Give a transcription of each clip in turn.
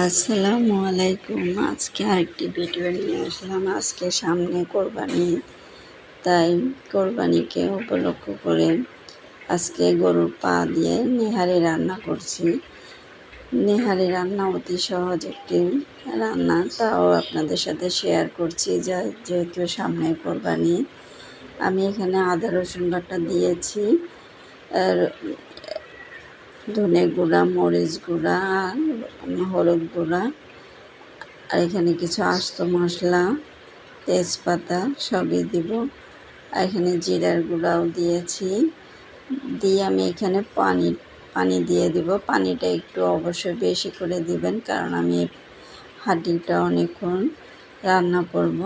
আসসালামু আলাইকুম। আজকে আরেকটি ভিডিও নিয়ে আসলাম। আজকে সামনে কোরবানি, তাই কোরবানিকে উপলক্ষ করে আজকে গরুর পা দিয়ে নেহারি রান্না করছি। নেহারি রান্না অতি সহজ একটি রান্না, তাও আপনাদের সাথে শেয়ার করছি। যেহেতু সামনে কোরবানি, আমি এখানে আদা রসুন বাটা দিয়েছি, আর ধনে গুঁড়া, মরিচ গুঁড়া, হলুদ গুঁড়া, আর এখানে কিছু আস্ত মশলা, তেজপাতা সবই দিব। আর এখানে জিরার গুঁড়াও দিয়েছি। দিয়ে আমি এখানে পানি দিয়ে দিব। পানিটা একটু অবশ্যই বেশি করে দিবেন, কারণ আমি হাঁড়িটা অনেকক্ষণ রান্না করব।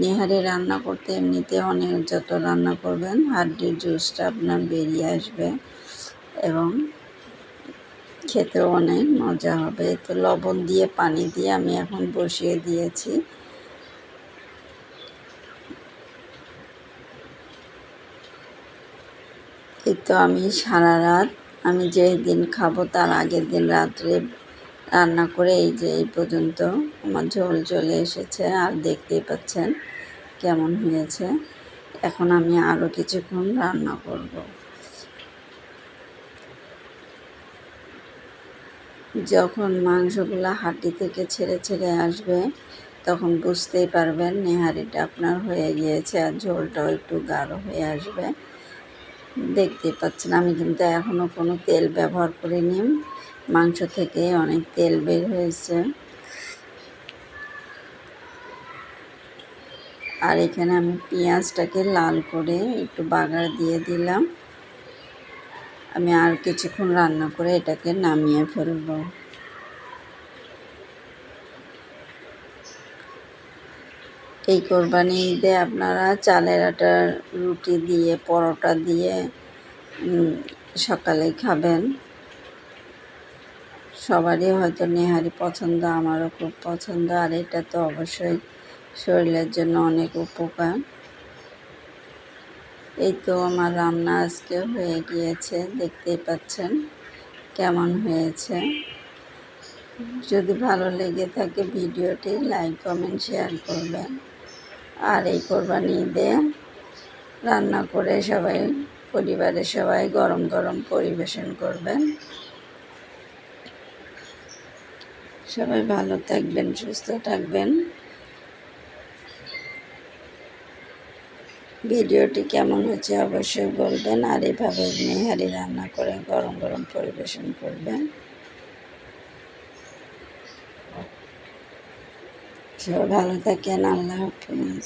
নেহারি রান্না করতে এমনিতে অনেক, যত রান্না করবেন হাঁড়ির জুসটা আপনার বেরিয়ে আসবে এবং খেতেও অনেক মজা হবে। তো লবণ দিয়ে পানি দিয়ে আমি এখন বসিয়ে দিয়েছি। এই তো আমি সারা রাত, আমি যেই দিন খাবো তার আগের দিন রাত্রে রান্না করে এই পর্যন্ত আমার ঝোল চলে এসেছে, আর দেখতেই পাচ্ছেন কেমন হয়েছে। এখন আমি আরও কিছুক্ষণ রান্না করব। যখন মাংসগুলো হাঁড়ি থেকে ছেড়ে ছেড়ে আসবে, তখন বুঝতেই পারবেন নেহারিটা আপনার হয়ে গিয়েছে, আর ঝোলটাও একটু গাঢ় হয়ে আসবে। দেখতেই পাচ্ছেন আমি কিন্তু এখনও কোনো তেল ব্যবহার করিনি, মাংস থেকে অনেক তেল বের হয়েছে। আর এখানে আমি পেঁয়াজটাকে লাল করে একটু বাগার দিয়ে দিলাম। আমি আর কিছুক্ষণ রান্না করে এটাকে নামিয়ে ফেলব। এই কোরবানি ঈদে আপনারা চালের আটার রুটি দিয়ে, পরোটা দিয়ে সকালে খাবেন। সবারই হয়তো নেহারি পছন্দ, আমারও খুব পছন্দ। আর এটা তো অবশ্যই শরীরের জন্য অনেক উপকার। এই তো আমার রান্না আজকে হয়ে গিয়েছে, দেখতেই পাচ্ছেন কেমন হয়েছে। যদি ভালো লেগে থাকে ভিডিওটি লাইক, কমেন্ট, শেয়ার করবেন। আর এই কোরবানি ঈদে রান্না করে সবাই, পরিবারের সবাই গরম গরম পরিবেশন করবেন। সবাই ভালো থাকবেন, সুস্থ থাকবেন। ভিডিওটি কেমন হচ্ছে অবশ্যই বলবেন, আর এভাবে নেহারি রান্না করে গরম গরম পরিবেশন করবেন। সবাই ভালো থাকেন। আল্লাহ হাফেজ।